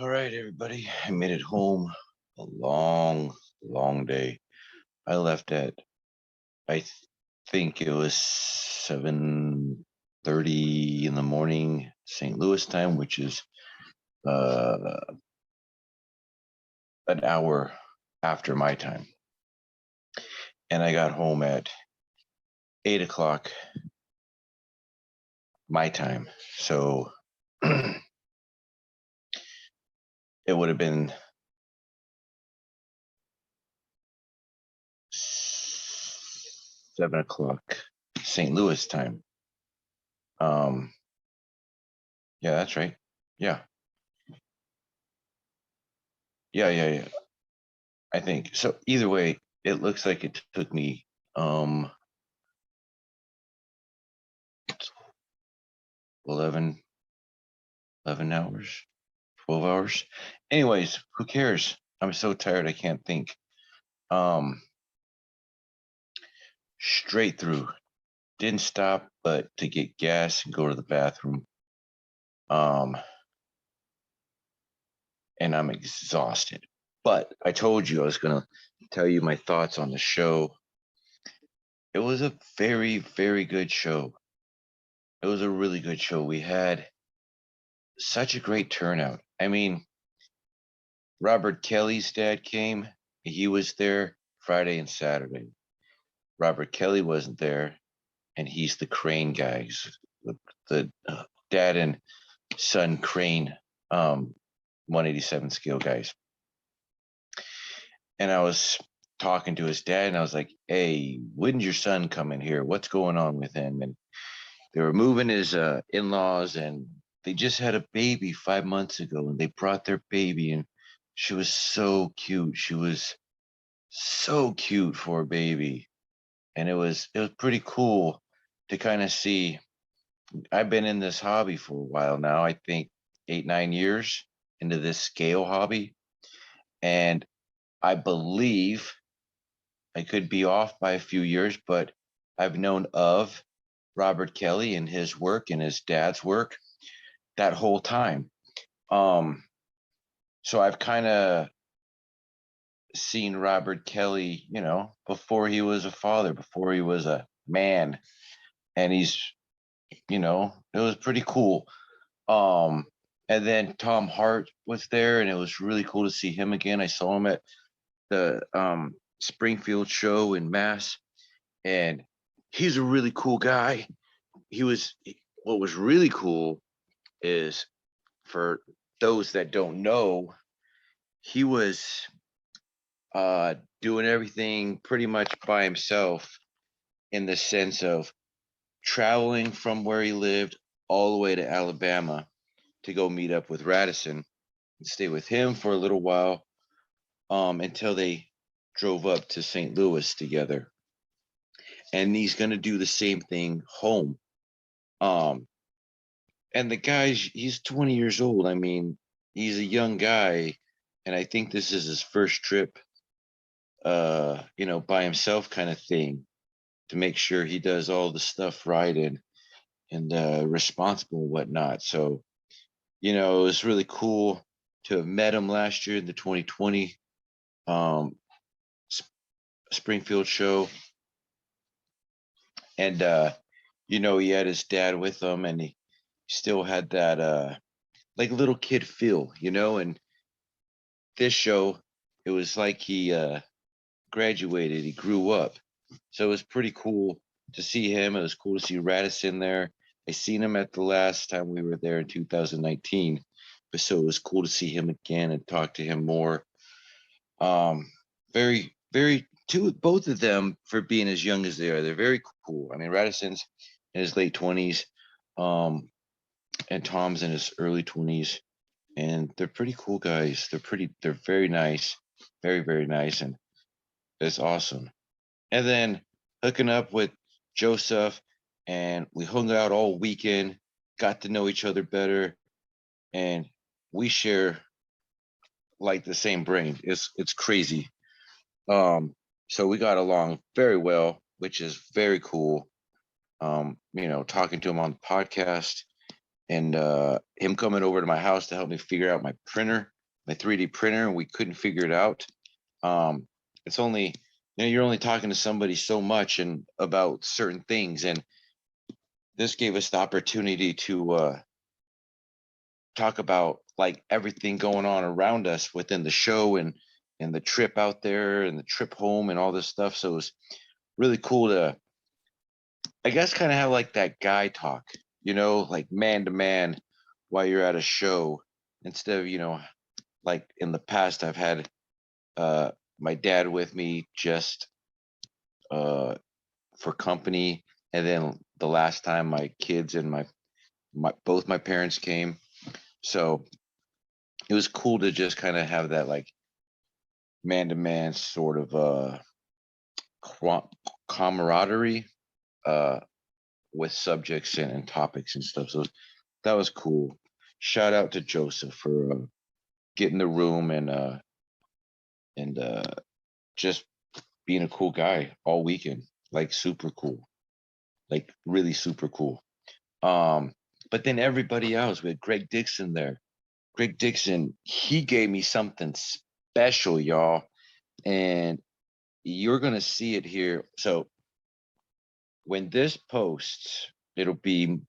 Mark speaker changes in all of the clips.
Speaker 1: All right, everybody. I made it home. A long, long day. I left at I think it was 7:30 in the morning, St. Louis time, which is uh, an hour after my time. And I got home at 8 o'clock my time. So it would have been 7 o'clock St. Louis time. Um, yeah, that's right. Yeah, yeah. I think so. Either way, it looks like it took me um 11 11 hours, 12 hours. Anyways, who cares? I'm so tired I can't think. Um Straight through. Didn't stop but to get gas and go to the bathroom. Um and I'm exhausted. But I told you I was going to tell you my thoughts on the show. It was a very, very good show. It was a really good show. We had such a great turnout. I mean, Robert Kelly's dad came. He was there Friday and Saturday. Robert Kelly wasn't there, and he's the Crane guys, the dad and son Crane, 187 scale guys. And I was talking to his dad, and I was like, "Hey, when's your son coming here? What's going on with him?" And they were moving his in-laws, and they just had a baby 5 months ago, and they brought their baby, and she was so cute. She was so cute for a baby, and it was pretty cool to kind of see. I've been in this hobby for a while now. I think 8 9 years into this scale hobby, and I believe I could be off by a few years, but I've known of Robert Kelly and his work and his dad's work that whole time. Um, so I've kind of seen Robert Kelly, before he was a father, before he was a man, and it was pretty cool. Um, and then Tom Hart was there, and it was really cool to see him again. I saw him at the Springfield show in Mass, and he's a really cool guy. What was really cool is, for those that don't know, he was doing everything pretty much by himself, in the sense of traveling from where he lived all the way to Alabama to go meet up with Radisson and stay with him for a little while, until they drove up to St. Louis together. And he's going to do the same thing home. Um, and he's 20 years old. I mean, he's a young guy. And I think this is his first trip, by himself kind of thing, to make sure he does all the stuff right and responsible and whatnot. So, it was really cool to have met him last year in the 2020 um, Springfield show. And, he had his dad with him, and he still had that, like, little kid feel, and this show, it was like he graduated, he grew up. So it was pretty cool to see him. It was cool to see Radisson there. I seen him at the last time we were there in 2019, but so it was cool to see him again and talk to him more. Very, very, both of them, for being as young as they are, they're very cool. I mean, Radisson's in his late 20s, um, and Tom's in his early 20s, and they're pretty cool guys. They're very nice, very, very nice, and it's awesome. And then hooking up with Joseph, and we hung out all weekend, got to know each other better, and we share like the same brain. It's crazy. So we got along very well, which is very cool. Talking to him on the podcast, and him coming over to my house to help me figure out my printer. my 3D printer, and we couldn't figure it out. It's only, you're only talking to somebody so much and about certain things, and this gave us the opportunity to talk about like everything going on around us within the show, and the trip out there and the trip home and all this stuff. So it was really cool to, I guess, kind of have like that guy talk, like man to man while you're at a show, instead of, like in the past I've had uh my dad with me just uh for company, and then the last time my kids and my both my parents came. So it was cool to just kind of have that like man to man sort of qua- camaraderie uh with subjects and topics and stuff. So that was cool. Shout out to Joseph for getting the room and just being a cool guy all weekend. Like super cool. Like really super cool. Um, but then everybody else, we had Greg Dixon there. Greg Dixon, he gave me something special, y'all. And you're gonna see it here. So when this posts, it'll be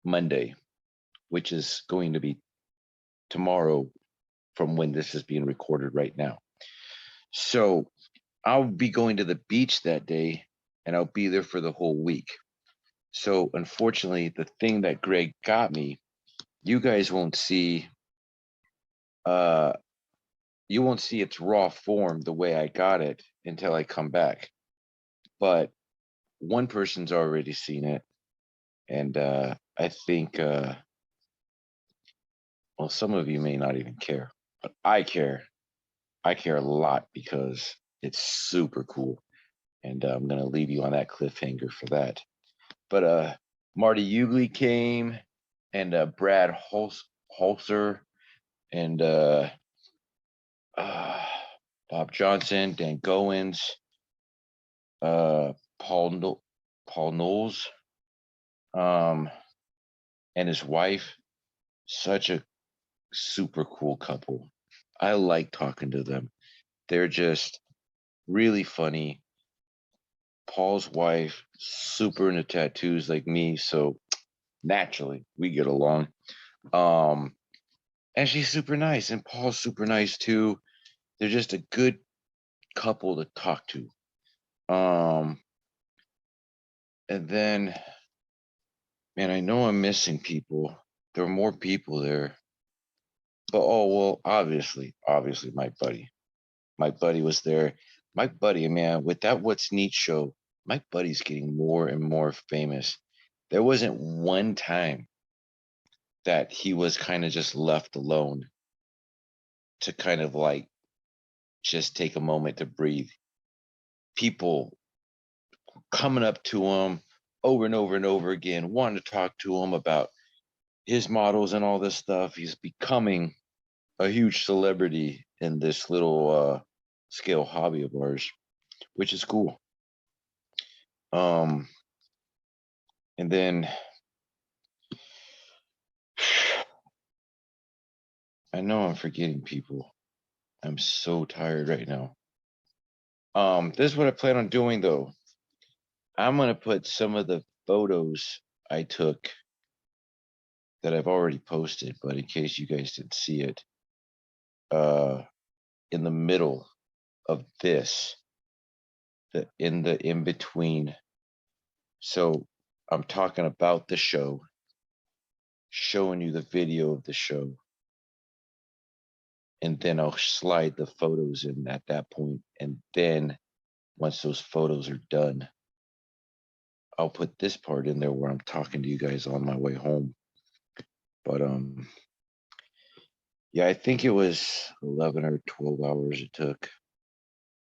Speaker 1: Monday, which is going to be tomorrow from when this is being recorded right now. So I'll be going to the beach that day, and I'll be there for the whole week. So unfortunately, the thing that Greg got me, you guys won't see uh you won't see its raw form the way I got it until I come back. But one person's already seen it, and I think well, some of you may not even care, but I care. I care a lot because it's super cool, and I'm gonna leave you on that cliffhanger for that. But Marty Ugley came, and Brad Holzer, and uh, Bob Johnson, Dan Goins, uh, Paul Paul Knowles, um, and his wife. Such a super cool couple. I like talking to them. They're just really funny. Paul's wife, super into tattoos like me, so naturally we get along. Um, and she's super nice, and Paul's super nice too. They're just a good couple to talk to. Um, and then, man, I know I'm missing people. There are more people there, but oh well, obviously, my buddy was there. My buddy, man, with that What's Neat show, my buddy's getting more and more famous. There wasn't one time that he was kind of just left alone to kind of like just take a moment to breathe. People coming up to him over and over and over again, wanting to talk to him about his models and all this stuff. He's becoming a huge celebrity in this little scale hobby of ours, which is cool. Um, and then I know I'm forgetting people. I'm so tired right now. This is what I plan on doing though. I'm gonna put some of the photos I took that I've already posted, but in case you guys didn't see it, uh, in the middle of this, the in between. So I'm talking about the show, showing you the video of the show, and then I'll slide the photos in at that point, and then once those photos are done, I'll put this part in there where I'm talking to you guys on my way home. But yeah, I think it was 11 or 12 hours it took.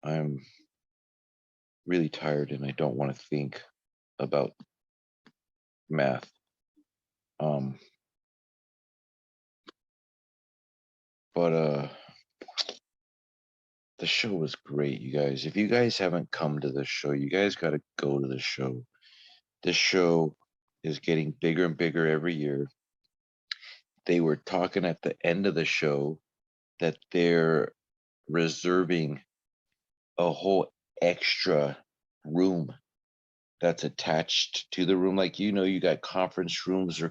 Speaker 1: I'm really tired and I don't want to think about math. Um, but the show was great, you guys. If you guys haven't come to the show, you guys got to go to the show. This show is getting bigger and bigger every year. they were talking at the end of the show that they're reserving a whole extra room that's attached to the room. Like, you got conference rooms or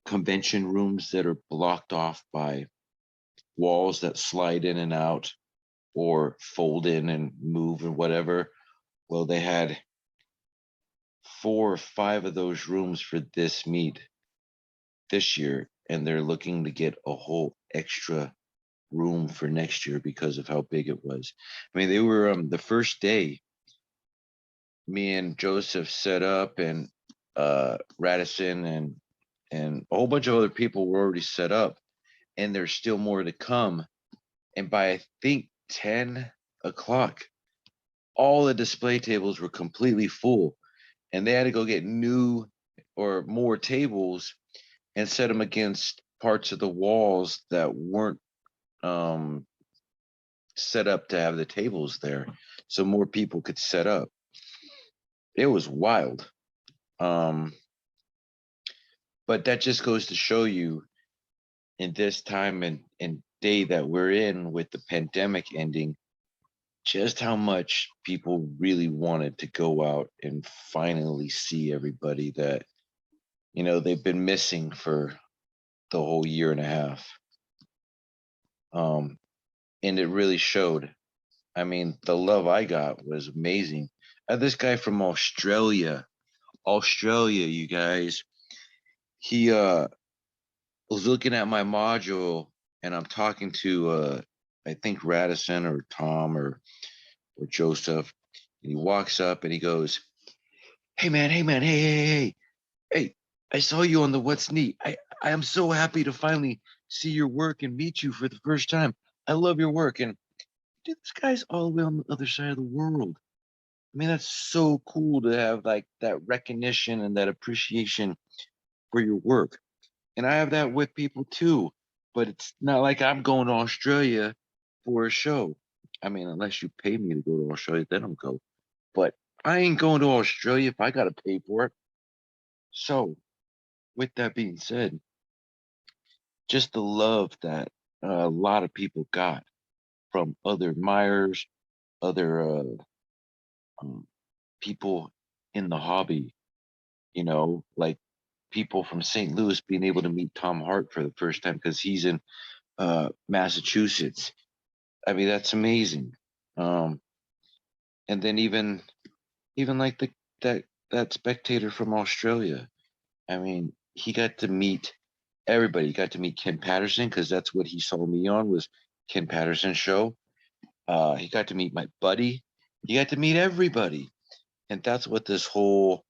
Speaker 1: convention rooms that are blocked off by walls that slide in and out or fold in and move or whatever. Well, they had 4 or 5 of those rooms for this meet this year, and they're looking to get a whole extra room for next year because of how big it was. I mean, they were the first day, me and Joseph set up, and Radisson and a whole bunch of other people were already set up, and there's still more to come. And by I think 10 o'clock, all the display tables were completely full, and they had to go get new or more tables and set them against parts of the walls that weren't um, set up to have the tables there, so more people could set up. It was wild. Um, but that just goes to show you, in this time and day that we're in with the pandemic ending, just how much people really wanted to go out and finally see everybody that they've been missing for the whole year and a half. And it really showed. I mean, the love I got was amazing. This guy from Australia, you guys, he was looking at my module, and I'm talking to I think Radisson or Tom or Joseph, and he walks up and he goes, hey man, hey, I saw you on the What's Neat. I am so happy to finally see your work and meet you for the first time. I love your work. And dude, this guy's all the way on the other side of the world. I mean, that's so cool to have like that recognition and that appreciation for your work. And I have that with people too, but it's not like I'm going to Australia for a show. I mean, unless you pay me to go to Australia, then I'll go. But I ain't going to Australia if I got to pay for it. So, with that being said, just the love that a lot of people got from other admirers, other um, people in the hobby, like people from St. Louis being able to meet Tom Hart for the first time because he's in Massachusetts. I mean, that's amazing. Um, and then even like that that spectator from Australia. I mean, he got to meet everybody. He got to meet Ken Patterson because that's what he saw me on, was Ken Patterson's show. He got to meet my buddy. He got to meet everybody, and that's what this whole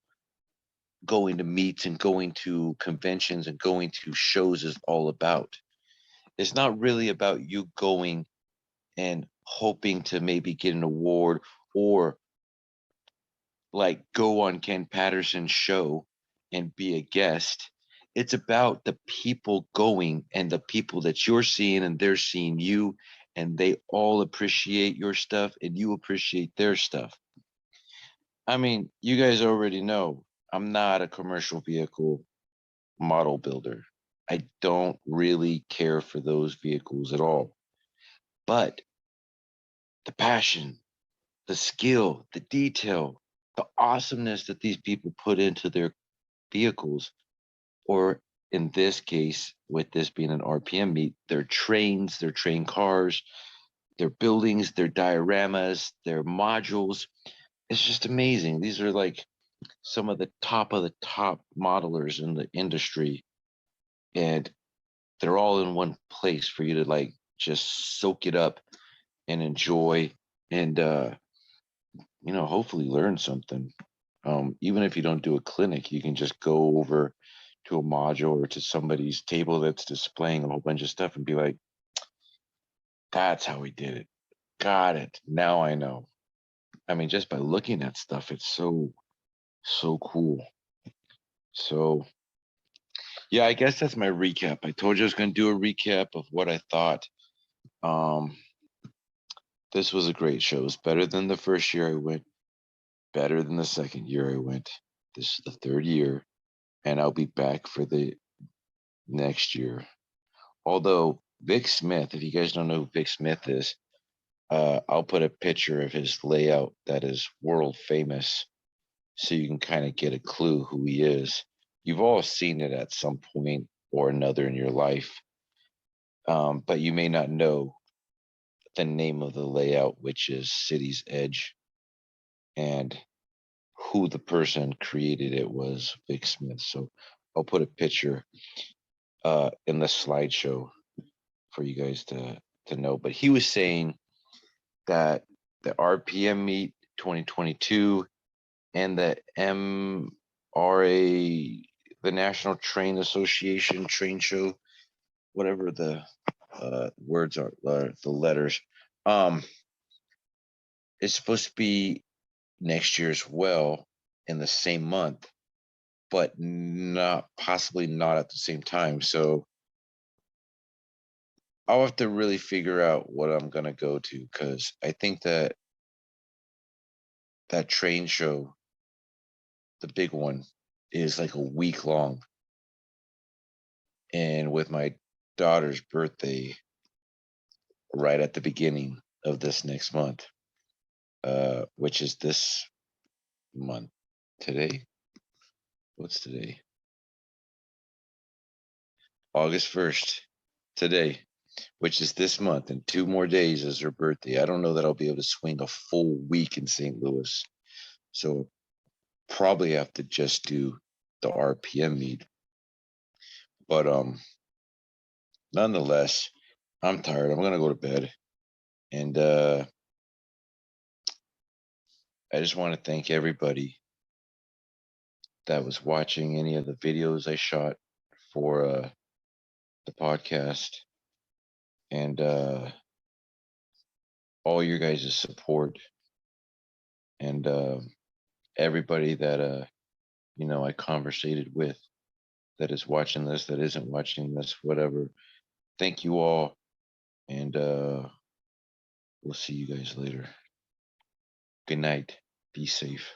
Speaker 1: going to meets and going to conventions and going to shows is all about. It's not really about you going and hoping to maybe get an award or like go on Ken Patterson's show and be a guest. It's about the people going and the people that you're seeing and they're seeing you, and they all appreciate your stuff and you appreciate their stuff. I mean, you guys already know I'm not a commercial vehicle model builder. I don't really care for those vehicles at all. But the passion, the skill, the detail, the awesomeness that these people put into their vehicles, or in this case, with this being an RPM meet, their trains, their train cars, their buildings, their dioramas, their modules. It's just amazing. These are like some of the top modelers in the industry, and they're all in one place for you to like just soak it up and enjoy, and hopefully learn something. Even if you don't do a clinic, you can just go over to a module or to somebody's table that's displaying a whole bunch of stuff and be like, that's how we did it. Got it. Now I know. I mean, just by looking at stuff, it's so cool. So yeah, I guess that's my recap. I told you I was going to do a recap of what I thought. Um, this was a great show. It was better than the first year I went, better than the second year I went. This is the third year, and I'll be back for the next year. Although Vic Smith, if you guys don't know who Vic Smith is, I'll put a picture of his layout that is world famous so you can kind of get a clue who he is. You've all seen it at some point or another in your life, but you may not know the name of the layout, which is City's Edge, and who the person created it was Vic Smith. So I'll put a picture in the slideshow for you guys to know. But he was saying that the RPM meet 2022 and the MRA, the National Train Association train show, whatever the words are, the letters, um, is supposed to be next year as well in the same month, but not possibly not at the same time. So I'll have to really figure out what I'm gonna go to because I think that that train show, the big one, is like a week long. And with my daughter's birthday right at the beginning of this next month, which is this month today. What's today? August 1st, today, which is this month, and 2 more days is her birthday. I don't know that I'll be able to swing a full week in St. Louis. So probably have to just do the RPM meet. But nonetheless, I'm tired. I'm gonna go to bed. And I just want to thank everybody that was watching any of the videos I shot for the podcast and all your guys' support and everybody that I conversated with that is watching this, that isn't watching this, whatever. Thank you all, and we'll see you guys later. Good night. Be safe.